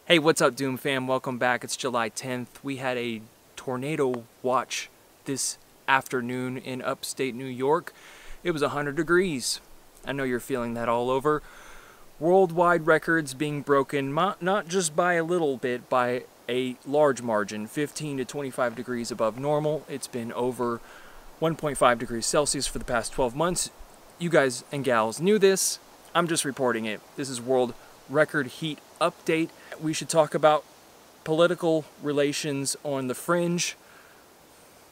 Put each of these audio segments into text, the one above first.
Hey, what's up, Doom fam? Welcome back. It's July 10th. We had a tornado watch this afternoon in upstate New York. It was 100 degrees. I know you're feeling that all over. Worldwide records being broken, not just by a little bit, by a large margin, 15 to 25 degrees above normal. It's been over 1.5 degrees Celsius for the past 12 months. You guys and gals knew this. I'm just reporting it. This is World Record Heat Update. We should talk about political relations on the fringe.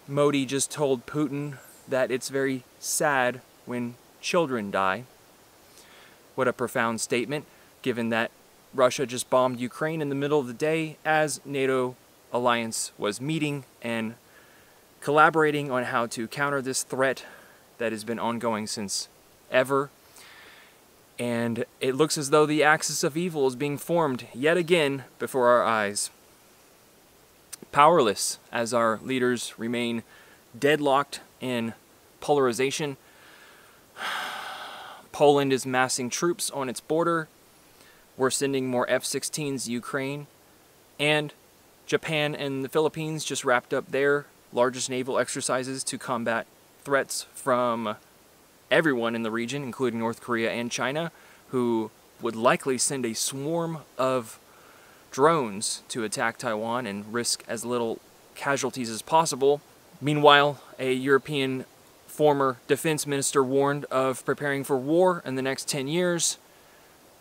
Modi just told Putin that it's very sad when children die. What a profound statement, given that Russia just bombed Ukraine in the middle of the day as NATO alliance was meeting and collaborating on how to counter this threat that has been ongoing since ever. And it looks as though the axis of evil is being formed yet again before our eyes. Powerless as our leaders remain deadlocked in polarization. Poland is massing troops on its border. We're sending more F-16s to Ukraine. And Japan and the Philippines just wrapped up their largest naval exercises to combat threats from everyone in the region, including North Korea and China, who would likely send a swarm of drones to attack Taiwan and risk as little casualties as possible. Meanwhile, a European former defense minister warned of preparing for war in the next 10 years.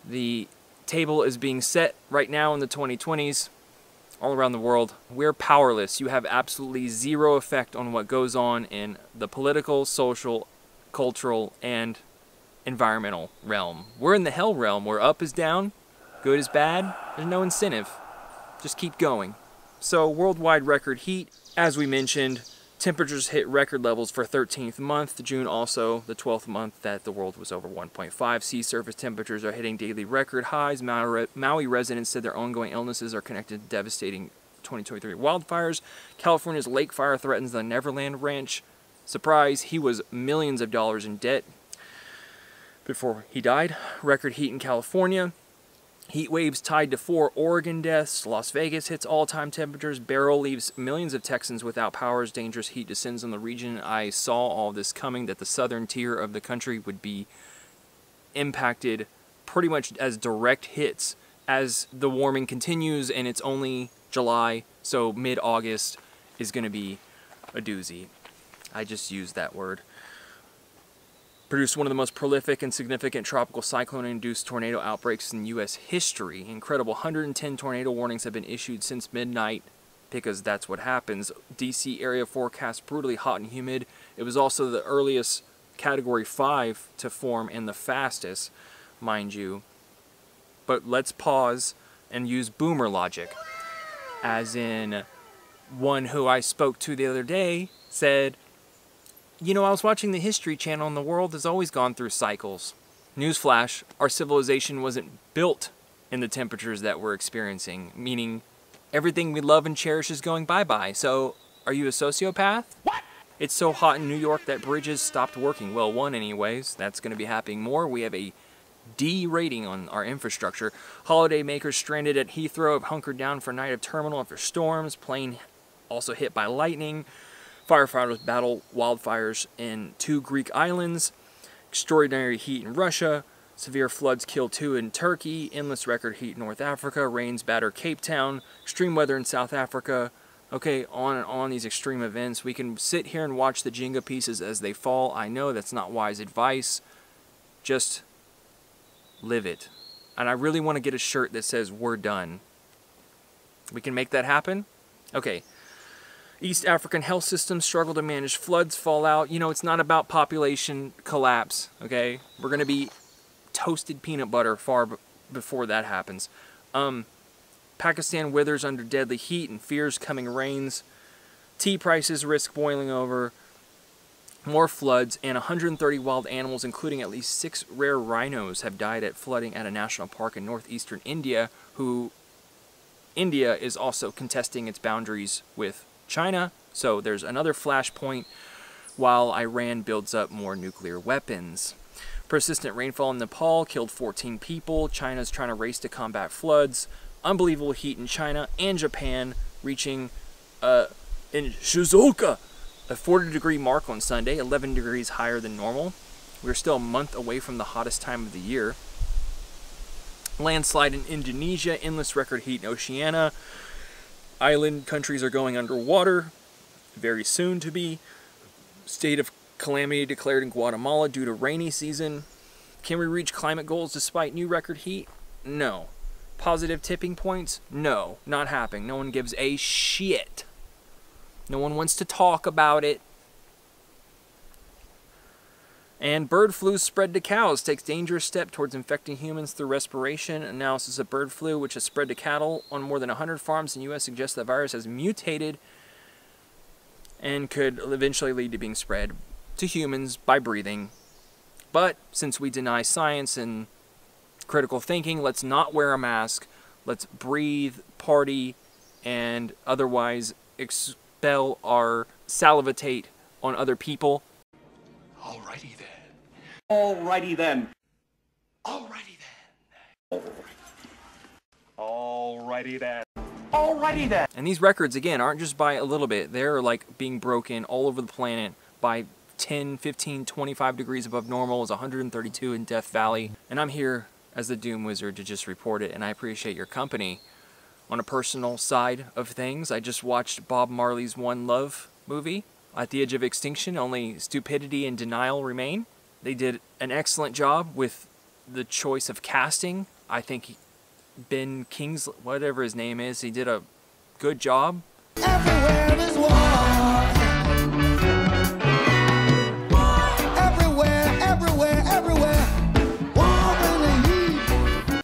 The table is being set right now in the 2020s all around the world. We're powerless. You have absolutely zero effect on what goes on in the political, social, cultural, and environmental realm. We're in the hell realm where up is down, good is bad, there's no incentive. Just keep going. So worldwide record heat, as we mentioned, temperatures hit record levels for 13th month. June also the 12th month that the world was over 1.5. Sea surface temperatures are hitting daily record highs. Maui residents said their ongoing illnesses are connected to devastating 2023 wildfires. California's lake fire threatens the Neverland Ranch. Surprise, he was millions of dollars in debt before he died. Record heat in California. Heat waves tied to 4 Oregon deaths. Las Vegas hits all-time temperatures. Beryl leaves millions of Texans without power as dangerous heat descends on the region. I saw all this coming, that the southern tier of the country would be impacted pretty much as direct hits as the warming continues, and it's only July, so mid-August is going to be a doozy. I just used that word. Produced one of the most prolific and significant tropical cyclone-induced tornado outbreaks in U.S. history. Incredible 110 tornado warnings have been issued since midnight because that's what happens. D.C. area forecast brutally hot and humid. It was also the earliest Category 5 to form and the fastest, mind you. But let's pause and use boomer logic. As in, one who I spoke to the other day said, you know, I was watching the History Channel and the world has always gone through cycles. Newsflash, our civilization wasn't built in the temperatures that we're experiencing, meaning everything we love and cherish is going bye-bye. So, are you a sociopath? What? It's so hot in New York that bridges stopped working. Well, one anyways. That's going to be happening more. We have a D rating on our infrastructure. Holiday makers stranded at Heathrow have hunkered down for night of terminal after storms. Plane also hit by lightning. Firefighters battle wildfires in 2 Greek islands. Extraordinary heat in Russia. Severe floods kill 2 in Turkey. Endless record heat in North Africa. Rains batter Cape Town. Extreme weather in South Africa. Okay, on and on these extreme events. We can sit here and watch the Jenga pieces as they fall. I know that's not wise advice. Just live it. And I really want to get a shirt that says, "We're done." We can make that happen? Okay. East African health systems struggle to manage floods, fallout. You know, it's not about population collapse, okay? We're going to be toasted peanut butter far before that happens. Pakistan withers under deadly heat and fears coming rains. Tea prices risk boiling over. More floods, and 130 wild animals, including at least 6 rare rhinos, have died at flooding at a national park in northeastern India, India is also contesting its boundaries with China, so there's another flashpoint while Iran builds up more nuclear weapons. Persistent rainfall in Nepal killed 14 people. China's trying to race to combat floods. unbelievable heat in China and Japan, reaching in Shizuoka a 40-degree mark on Sunday, 11 degrees higher than normal. We're still a month away from the hottest time of the year. Landslide in Indonesia, endless record heat in Oceania. Island countries are going underwater, very soon to be. State of calamity declared in Guatemala due to rainy season. Can we reach climate goals despite new record heat? No. Positive tipping points? No, not happening. No one gives a shit. No one wants to talk about it. And bird flu spread to cows. Takes dangerous step towards infecting humans through respiration. Analysis of bird flu, which has spread to cattle on more than 100 farms in the U.S., suggests the virus has mutated and could eventually lead to being spread to humans by breathing. But since we deny science and critical thinking, let's not wear a mask. Let's breathe, party, and otherwise expel or salivatate on other people. Alrighty then. Alrighty then. Alrighty then. Alrighty then. Alrighty then. And these records, again, aren't just by a little bit. They're like being broken all over the planet by 10, 15, 25 degrees above normal. It was 132 in Death Valley. And I'm here as the Doom Wizard to just report it, and I appreciate your company. On a personal side of things, I just watched Bob Marley's One Love movie. At the edge of extinction, only stupidity and denial remain. They did an excellent job with the choice of casting. I think Ben Kingsley, whatever his name is, he did a good job. Everywhere is war. Everywhere. War in the heat.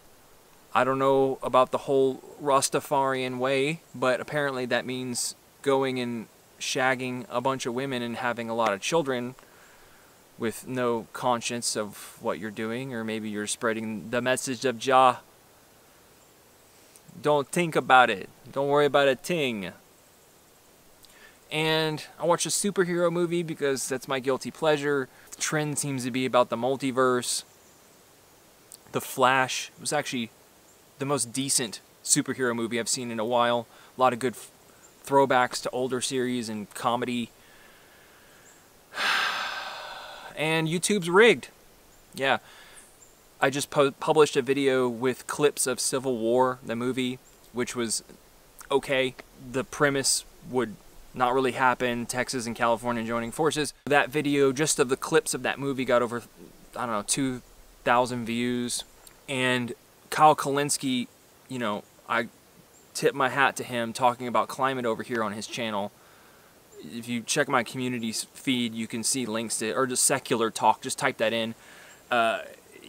I don't know about the whole Rastafarian way, but apparently that means going and shagging a bunch of women and having a lot of children with no conscience of what you're doing, or maybe you're spreading the message of Jah. Don't think about it. Don't worry about a thing. And I watched a superhero movie because that's my guilty pleasure. The trend seems to be about the multiverse. The Flash was actually the most decent superhero movie I've seen in a while. A lot of good throwbacks to older series and comedy. And YouTube's rigged. Yeah. I just published a video with clips of Civil War, the movie, which was okay. The premise would not really happen. Texas and California joining forces. That video, just of the clips of that movie, got over, I don't know, 2,000 views. And Kyle Kalinske, you know, I tip my hat to him talking about climate over here on his channel. If you check my community feed, you can see links to, or just secular talk, just type that in.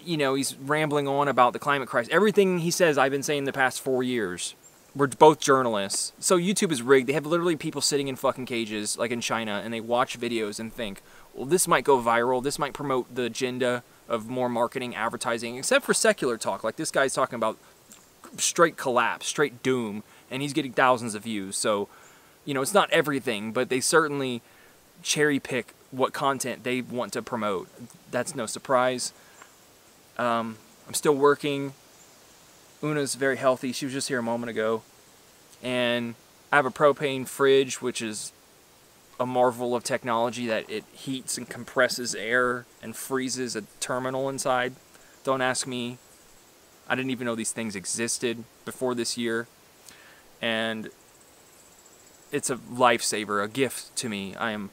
You know, he's rambling on about the climate crisis. Everything he says, I've been saying the past 4 years. We're both journalists. So YouTube is rigged. They have literally people sitting in fucking cages, like in China, and they watch videos and think, well, this might go viral. This might promote the agenda of more marketing, advertising, except for secular talk. Like this guy's talking about straight collapse, straight doom, and he's getting thousands of views. So, you know, it's not everything, but they certainly cherry pick what content they want to promote. That's no surprise. I'm still working. Una's very healthy. She was just here a moment ago. And I have a propane fridge, which is a marvel of technology, that it heats and compresses air and freezes a terminal inside. Don't ask me. I didn't even know these things existed before this year. And it's a lifesaver, a gift to me. I am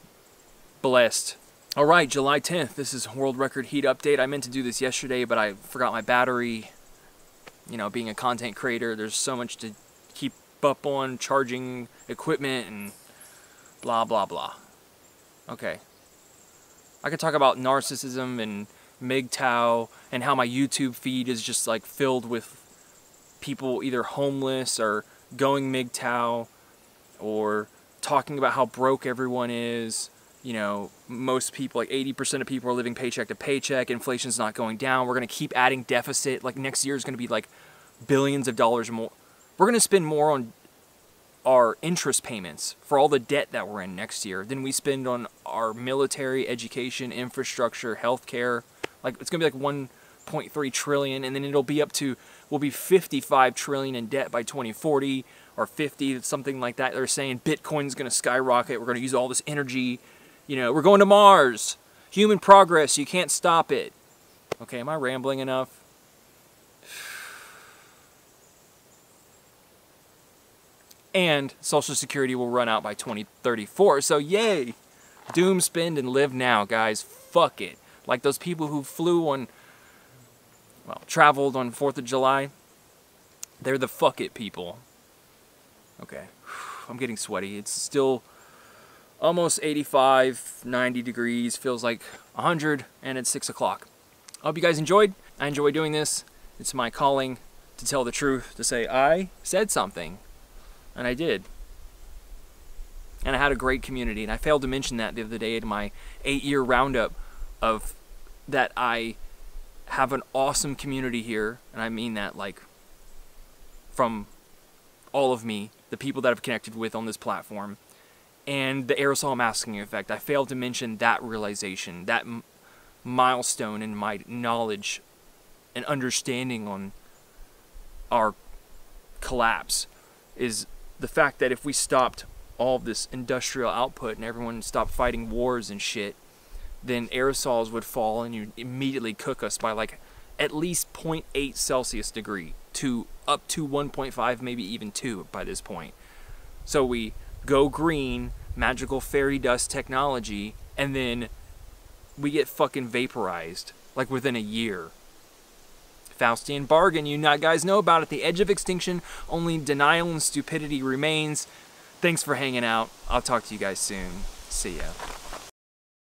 blessed. Alright, July 10th. This is World Record Heat Update. I meant to do this yesterday, but I forgot my battery. You know, being a content creator, there's so much to keep up on, charging equipment and blah, blah, blah. Okay. I could talk about narcissism and MGTOW and how my YouTube feed is just like filled with people either homeless or going MGTOW or talking about how broke everyone is. You know, most people, like 80% of people are living paycheck to paycheck. Inflation's not going down. We're going to keep adding deficit. Like next year is going to be like billions of dollars more. We're going to spend more on our interest payments for all the debt that we're in next year than we spend on our military, education, infrastructure, healthcare. Like it's going to be like 0.3 trillion, and then it'll be up to, we'll be 55 trillion in debt by 2040, or 50, something like that. They're saying Bitcoin's going to skyrocket. We're going to use all this energy. You know, we're going to Mars. Human progress, you can't stop it. Okay, am I rambling enough? And Social Security will run out by 2034. So yay! Doom spend and live now, guys. Fuck it. Like those people who flew on, well, traveled on 4th of July. They're the fuck it people. Okay. I'm getting sweaty. It's still almost 85, 90 degrees. Feels like 100, and it's 6 o'clock. I hope you guys enjoyed. I enjoy doing this. It's my calling to tell the truth, to say I said something. And I did. And I had a great community. And I failed to mention that the other day in my 8-year roundup of that I have an awesome community here. And I mean that like from all of me, the people that I've connected with on this platform. And the aerosol masking effect. I failed to mention that realization, that milestone in my knowledge and understanding on our collapse is the fact that if we stopped all of this industrial output and everyone stopped fighting wars and shit, then aerosols would fall and you'd immediately cook us by like at least 0.8 Celsius degree to up to 1.5, maybe even 2 by this point. So we go green, magical fairy dust technology, and then we get fucking vaporized like within a year. Faustian bargain, you guys know about it. The edge of extinction, only denial and stupidity remains. Thanks for hanging out. I'll talk to you guys soon. See ya.